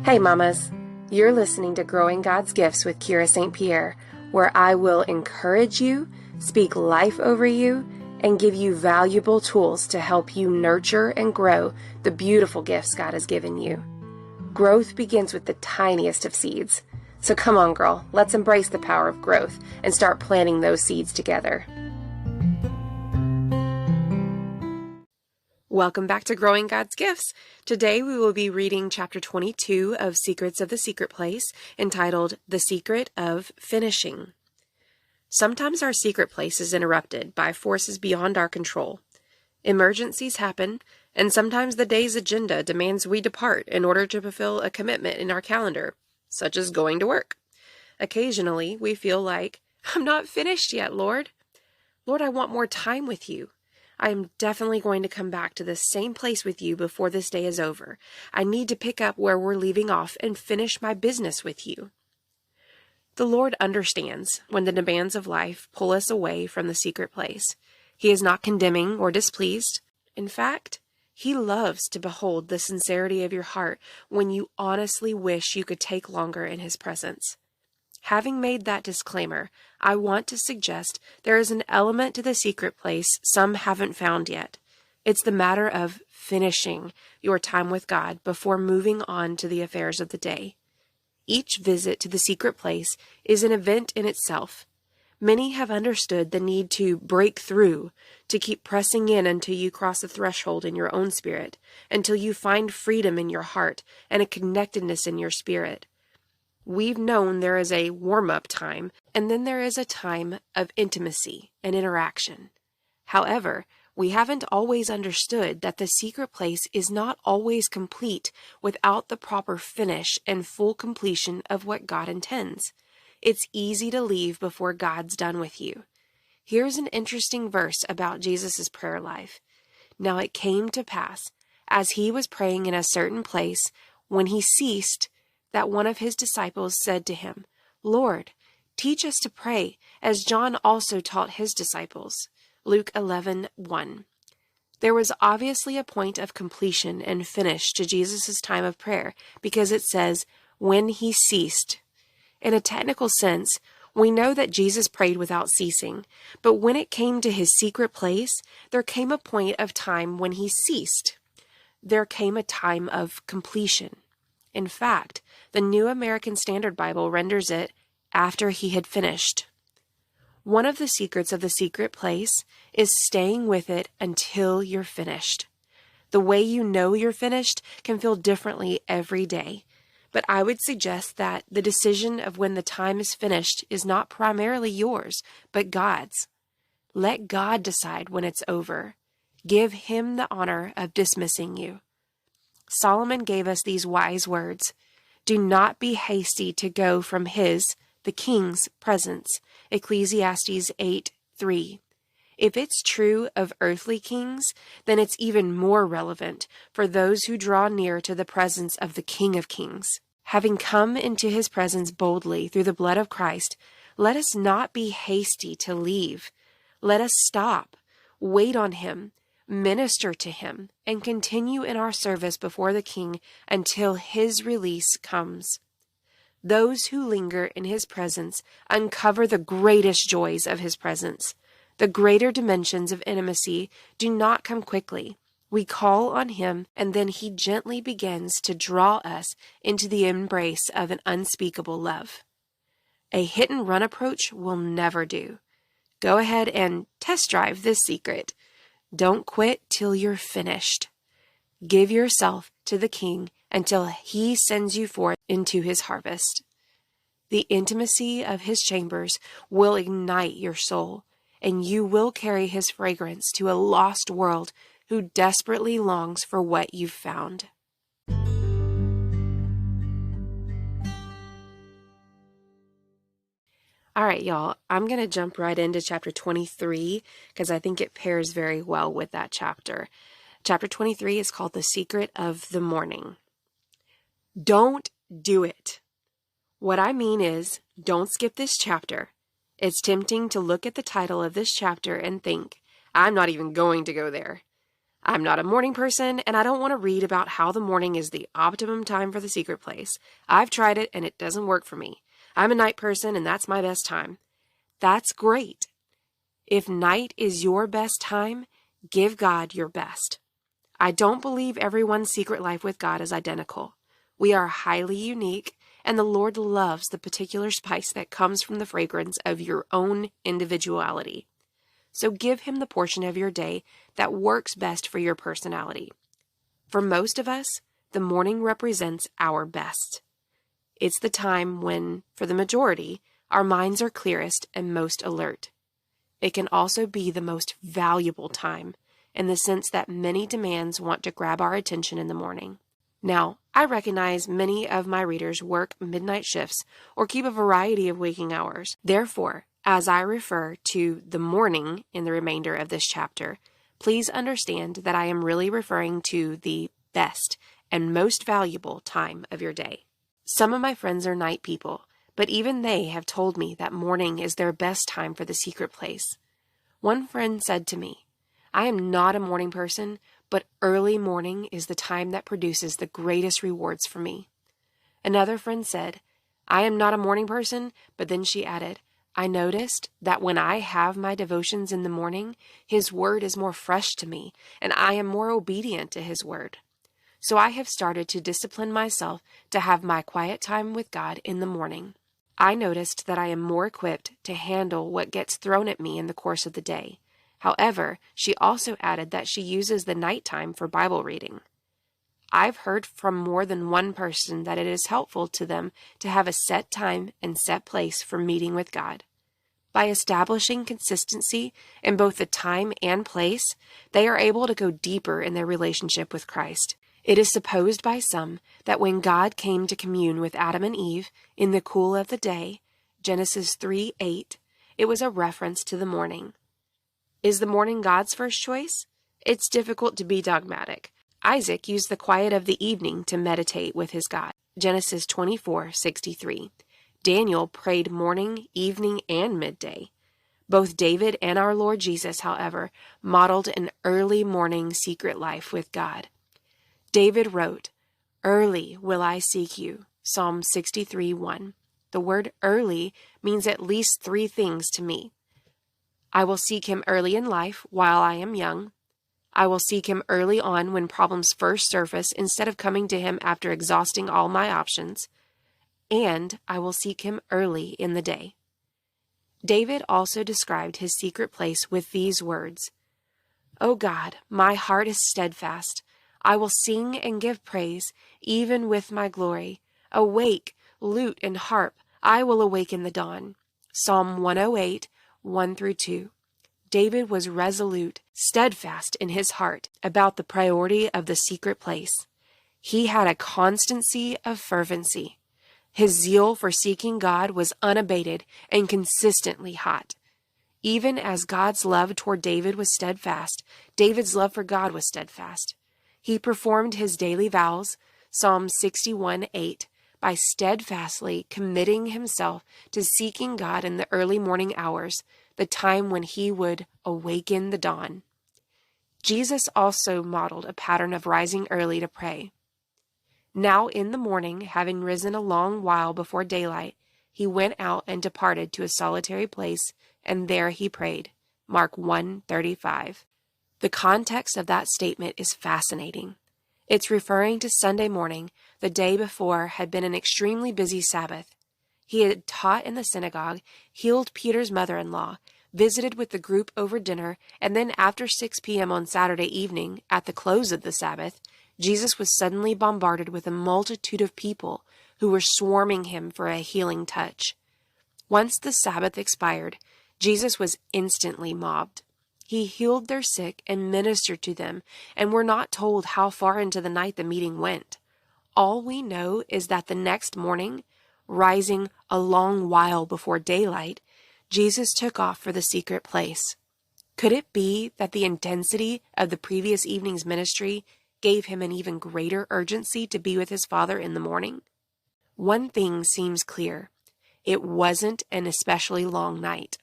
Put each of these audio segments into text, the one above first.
Hey mamas, you're listening to Growing God's Gifts with Kira St. Pierre, where I will encourage you, speak life over you, and give you valuable tools to help you nurture and grow the beautiful gifts God has given you. Growth begins with the tiniest of seeds. So come on, girl, let's embrace the power of growth and start planting those seeds together. Welcome back to Growing God's Gifts. Today we will be reading chapter 22 of Secrets of the Secret Place, entitled The Secret of Finishing. Sometimes our secret place is interrupted by forces beyond our control. Emergencies happen, and sometimes the day's agenda demands we depart in order to fulfill a commitment in our calendar, such as going to work. Occasionally, we feel like, I'm not finished yet, Lord. Lord, I want more time with you. I am definitely going to come back to this same place with you before this day is over. I need to pick up where we're leaving off and finish my business with you. The Lord understands when the demands of life pull us away from the secret place. He is not condemning or displeased. In fact, He loves to behold the sincerity of your heart when you honestly wish you could take longer in His presence. Having made that disclaimer, I want to suggest there is an element to the secret place some haven't found yet. It's the matter of finishing your time with God before moving on to the affairs of the day. Each visit to the secret place is an event in itself. Many have understood the need to break through, to keep pressing in until you cross a threshold in your own spirit, until you find freedom in your heart and a connectedness in your spirit. We've known there is a warm-up time, and then there is a time of intimacy and interaction. However, we haven't always understood that the secret place is not always complete without the proper finish and full completion of what God intends. It's easy to leave before God's done with you. Here's an interesting verse about Jesus' prayer life. Now it came to pass, as he was praying in a certain place, when he ceased, that one of his disciples said to him, Lord, teach us to pray, as John also taught his disciples. Luke 11:1. There was obviously a point of completion and finish to Jesus' time of prayer, because it says, when he ceased. In a technical sense, we know that Jesus prayed without ceasing, but when it came to his secret place, there came a point of time when he ceased. There came a time of completion. In fact, the New American Standard Bible renders it, after he had finished. One of the secrets of the secret place is staying with it until you're finished. The way you know you're finished can feel differently every day, but I would suggest that the decision of when the time is finished is not primarily yours, but God's. Let God decide when it's over. Give Him the honor of dismissing you. Solomon gave us these wise words. Do not be hasty to go from the king's presence. Ecclesiastes 8:3. If it's true of earthly kings, then it's even more relevant for those who draw near to the presence of the King of Kings. Having come into his presence boldly through the blood of Christ, let us not be hasty to leave. Let us stop, wait on him, minister to him, and continue in our service before the King until his release comes. Those who linger in his presence uncover the greatest joys of his presence. The greater dimensions of intimacy do not come quickly. We call on him, and then he gently begins to draw us into the embrace of an unspeakable love. A hit-and-run approach will never do. Go ahead and test drive this secret. Don't quit till you're finished. Give yourself to the King until he sends you forth into his harvest. The intimacy of his chambers will ignite your soul, and you will carry his fragrance to a lost world who desperately longs for what you've found. All right, y'all, I'm going to jump right into chapter 23 because I think it pairs very well with that chapter. Chapter 23 is called The Secret of the Morning. Don't do it. What I mean is, don't skip this chapter. It's tempting to look at the title of this chapter and think, I'm not even going to go there. I'm not a morning person, and I don't want to read about how the morning is the optimum time for the secret place. I've tried it, and it doesn't work for me. I'm a night person, and that's my best time. That's great. If night is your best time, give God your best. I don't believe everyone's secret life with God is identical. We are highly unique, and the Lord loves the particular spice that comes from the fragrance of your own individuality. So give Him the portion of your day that works best for your personality. For most of us, the morning represents our best. It's the time when, for the majority, our minds are clearest and most alert. It can also be the most valuable time, in the sense that many demands want to grab our attention in the morning. Now, I recognize many of my readers work midnight shifts or keep a variety of waking hours. Therefore, as I refer to the morning in the remainder of this chapter, please understand that I am really referring to the best and most valuable time of your day. Some of my friends are night people, but even they have told me that morning is their best time for the secret place. One friend said to me, I am not a morning person, but early morning is the time that produces the greatest rewards for me. Another friend said, I am not a morning person, but then she added, I noticed that when I have my devotions in the morning, His word is more fresh to me, and I am more obedient to His word. So I have started to discipline myself to have my quiet time with God in the morning. I noticed that I am more equipped to handle what gets thrown at me in the course of the day. However, she also added that she uses the nighttime for Bible reading. I've heard from more than one person that it is helpful to them to have a set time and set place for meeting with God. By establishing consistency in both the time and place, they are able to go deeper in their relationship with Christ. It is supposed by some that when God came to commune with Adam and Eve in the cool of the day, Genesis 3:8, it was a reference to the morning. Is the morning God's first choice? It's difficult to be dogmatic. Isaac used the quiet of the evening to meditate with his God. Genesis 24:63. Daniel prayed morning, evening, and midday. Both David and our Lord Jesus, however, modeled an early morning secret life with God. David wrote, Early will I seek you, Psalm 63:1. The word early means at least three things to me. I will seek Him early in life while I am young. I will seek Him early on when problems first surface instead of coming to Him after exhausting all my options. And I will seek Him early in the day. David also described his secret place with these words, O God, my heart is steadfast. I will sing and give praise, even with my glory. Awake, lute and harp, I will awaken the dawn. Psalm 108, 1-2. David was resolute, steadfast in his heart about the priority of the secret place. He had a constancy of fervency. His zeal for seeking God was unabated and consistently hot. Even as God's love toward David was steadfast, David's love for God was steadfast. He performed his daily vows, Psalm 61:8, by steadfastly committing himself to seeking God in the early morning hours, the time when he would awaken the dawn. Jesus also modeled a pattern of rising early to pray. Now in the morning, having risen a long while before daylight, he went out and departed to a solitary place, and there he prayed. Mark 1:35. The context of that statement is fascinating. It's referring to Sunday morning. The day before had been an extremely busy Sabbath. He had taught in the synagogue, healed Peter's mother-in-law, visited with the group over dinner, and then after 6 p.m. on Saturday evening, at the close of the Sabbath, Jesus was suddenly bombarded with a multitude of people who were swarming him for a healing touch. Once the Sabbath expired, Jesus was instantly mobbed. He healed their sick and ministered to them, and we're not told how far into the night the meeting went. All we know is that the next morning, rising a long while before daylight, Jesus took off for the secret place. Could it be that the intensity of the previous evening's ministry gave him an even greater urgency to be with his Father in the morning? One thing seems clear. It wasn't an especially long night.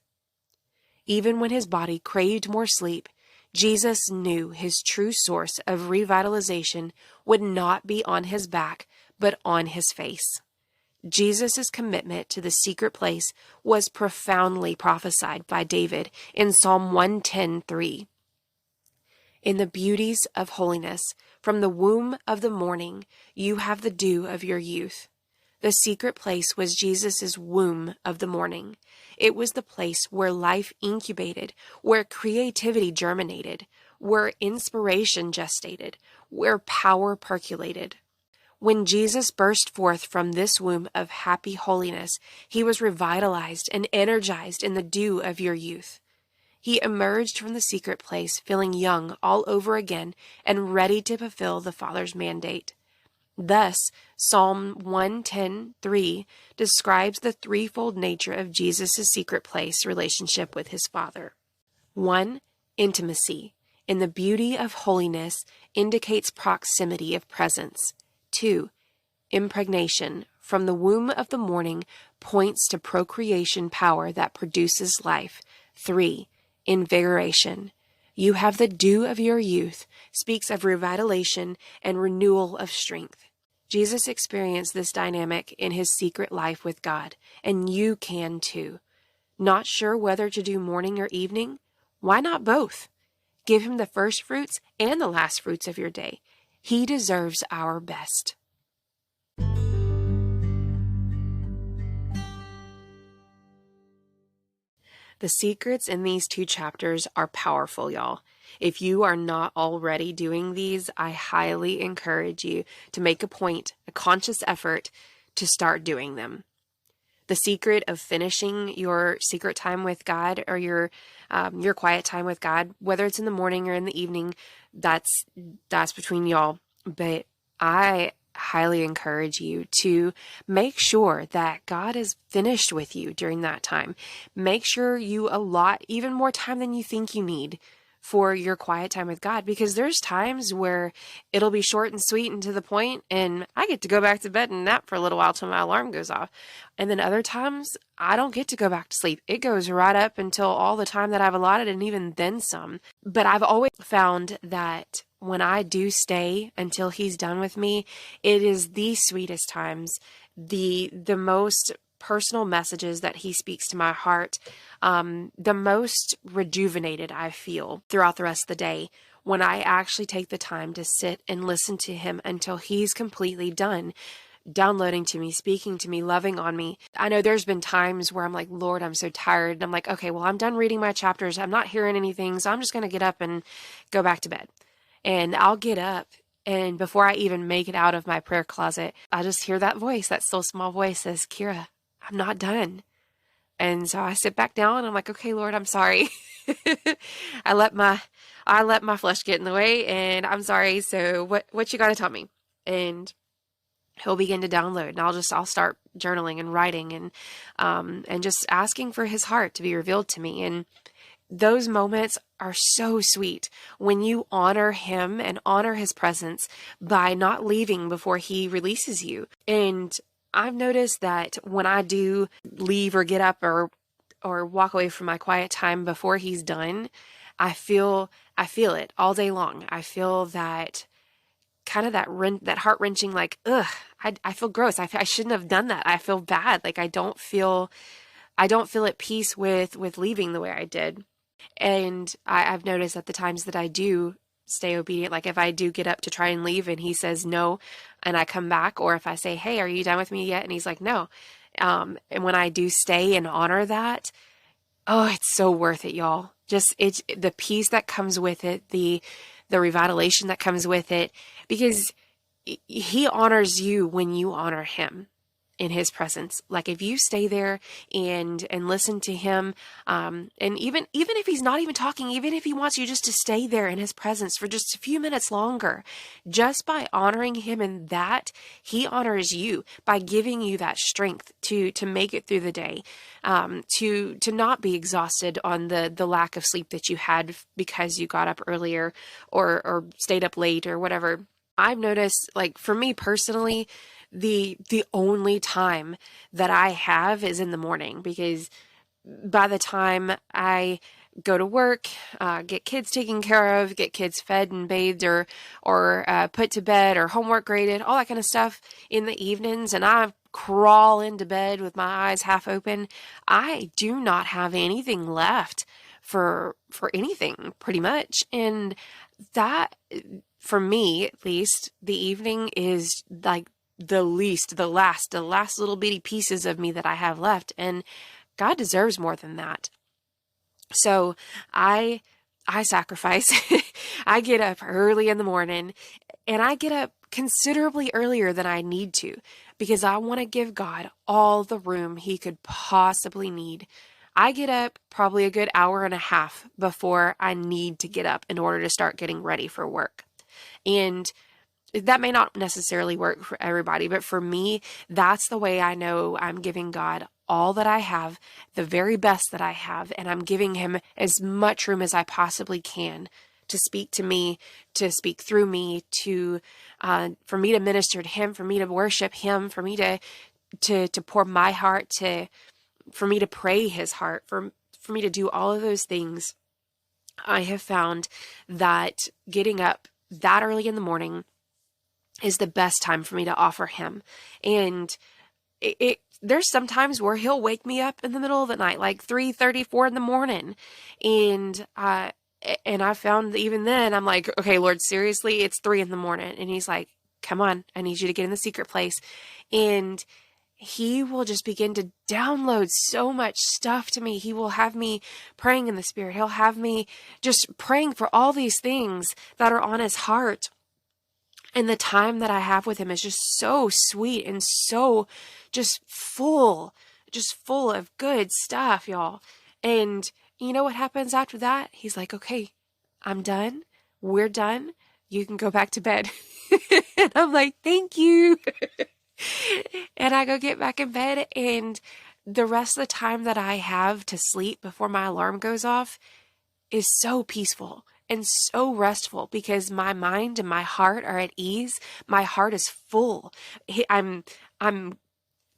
Even when his body craved more sleep, Jesus knew his true source of revitalization would not be on his back, but on his face. Jesus' commitment to the secret place was profoundly prophesied by David in Psalm 110:3. In the beauties of holiness, from the womb of the morning, you have the dew of your youth. The secret place was Jesus' womb of the morning. It was the place where life incubated, where creativity germinated, where inspiration gestated, where power percolated. When Jesus burst forth from this womb of happy holiness, he was revitalized and energized in the dew of your youth. He emerged from the secret place feeling young all over again and ready to fulfill the Father's mandate. Thus, Psalm 110:3 describes the threefold nature of Jesus' secret place relationship with his Father. 1. Intimacy, in the beauty of holiness, indicates proximity of presence. 2. Impregnation, from the womb of the morning, points to procreation power that produces life. 3. Invigoration. You have the dew of your youth, speaks of revitalization and renewal of strength. Jesus experienced this dynamic in his secret life with God, and you can too. Not sure whether to do morning or evening? Why not both? Give him the first fruits and the last fruits of your day. He deserves our best. The secrets in these 2 chapters are powerful, y'all. If you are not already doing these, I highly encourage you to make a point, a conscious effort to start doing them. The secret of finishing your secret time with God or your quiet time with God, whether it's in the morning or in the evening, that's between y'all. But I highly encourage you to make sure that God is finished with you during that time. Make sure you allot even more time than you think you need for your quiet time with God, because there's times where it'll be short and sweet and to the point, and I get to go back to bed and nap for a little while till my alarm goes off. And then other times I don't get to go back to sleep. It goes right up until all the time that I've allotted, and even then some. But I've always found that when I do stay until he's done with me, it is the sweetest times, the most personal messages that he speaks to my heart, the most rejuvenated I feel throughout the rest of the day when I actually take the time to sit and listen to him until he's completely done downloading to me, speaking to me, loving on me. I know there's been times where I'm like, Lord, I'm so tired. And I'm like, okay, well, I'm done reading my chapters. I'm not hearing anything. So I'm just going to get up and go back to bed. And I'll get up, and before I even make it out of my prayer closet, I just hear that voice, that still small voice says, Kira, I'm not done. And so I sit back down and I'm like, okay, Lord, I'm sorry. I let my flesh get in the way, and I'm sorry. So what you got to tell me? And he'll begin to download, and I'll start journaling and writing and just asking for his heart to be revealed to me. And those moments are so sweet when you honor him and honor his presence by not leaving before he releases you. And I've noticed that when I do leave or get up or walk away from my quiet time before he's done, I feel it all day long. I feel that kind of that heart-wrenching, like, ugh, I feel gross. I shouldn't have done that. I feel bad. Like I don't feel at peace with leaving the way I did. And I've noticed that the times that I do stay obedient, like if I do get up to try and leave and he says no, and I come back, or if I say, hey, are you done with me yet? And he's like, no. And when I do stay and honor that, oh, it's so worth it, y'all. Just it's the peace that comes with it, the revitalization that comes with it, because he honors you when you honor him in his presence. Like if you stay there and listen to him, and even if he's not even talking, even if he wants you just to stay there in his presence for just a few minutes longer, just by honoring him in that, he honors you by giving you that strength to make it through the day, to not be exhausted on the lack of sleep that you had because you got up earlier or stayed up late or whatever. I've noticed, like for me personally, the only time that I have is in the morning, because by the time I go to work, get kids taken care of, get kids fed and bathed or put to bed or homework graded, all that kind of stuff in the evenings, and I crawl into bed with my eyes half open, I do not have anything left for anything pretty much. And that, for me at least, the evening is like the last little bitty pieces of me that I have left, and God deserves more than that. So I sacrifice. I get up early in the morning, and I get up considerably earlier than I need to, because I want to give God all the room he could possibly need. I get up probably a good hour and a half before I need to get up in order to start getting ready for work. And that may not necessarily work for everybody, but for me, that's the way I know I'm giving God all that I have, the very best that I have, and I'm giving him as much room as I possibly can to speak to me, to speak through me, for me to minister to him, for me to worship him, for me to pour my heart, for me to pray his heart, for me to do all of those things. I have found that getting up that early in the morning is the best time for me to offer him. And there's some times where he'll wake me up in the middle of the night, like 3:30, 4 in the morning. And I found that even then I'm like, okay, Lord, seriously, it's 3 in the morning. And he's like, come on, I need you to get in the secret place. And he will just begin to download so much stuff to me. He will have me praying in the Spirit. He'll have me just praying for all these things that are on his heart. And the time that I have with him is just so sweet and so just full of good stuff, y'all. And you know what happens after that? He's like, okay, I'm done. We're done. You can go back to bed. And I'm like, thank you. And I go get back in bed, and the rest of the time that I have to sleep before my alarm goes off is so peaceful and so restful, because my mind and my heart are at ease. My heart is full. I'm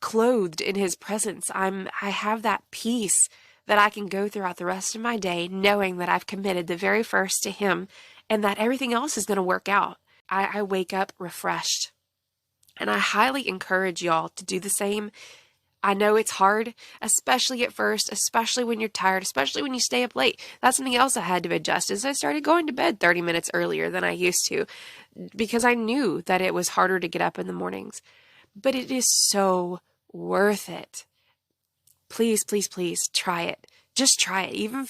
clothed in his presence. I have that peace that I can go throughout the rest of my day, knowing that I've committed the very first to him, and that everything else is going to work out. I wake up refreshed. And I highly encourage y'all to do the same. I know it's hard, especially at first, especially when you're tired, especially when you stay up late. That's something else I had to adjust, is I started going to bed 30 minutes earlier than I used to, because I knew that it was harder to get up in the mornings. But it is so worth it. Please, please, please try it. Just try it. Even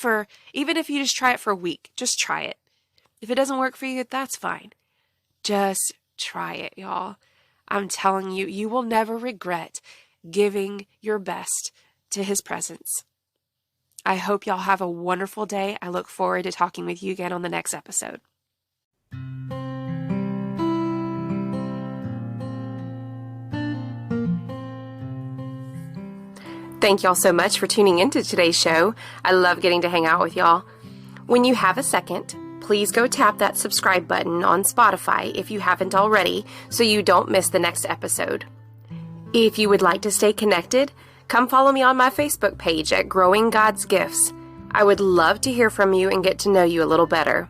if you just try it for a week, just try it. If it doesn't work for you, that's fine. Just try it, y'all. I'm telling you, you will never regret giving your best to his presence. I hope y'all have a wonderful day. I look forward to talking with you again on the next episode. Thank y'all so much for tuning into today's show. I love getting to hang out with y'all. When you have a second, please go tap that subscribe button on Spotify if you haven't already, so you don't miss the next episode. If you would like to stay connected, come follow me on my Facebook page at Growing God's Gifts. I would love to hear from you and get to know you a little better.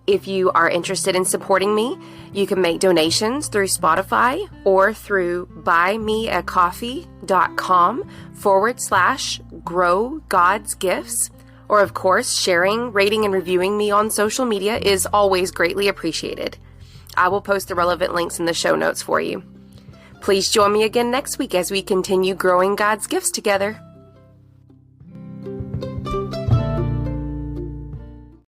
If you are interested in supporting me, you can make donations through Spotify or through buymeacoffee.com/GrowGod'sGifts. Or, of course, sharing, rating, and reviewing me on social media is always greatly appreciated. I will post the relevant links in the show notes for you. Please join me again next week as we continue growing God's gifts together.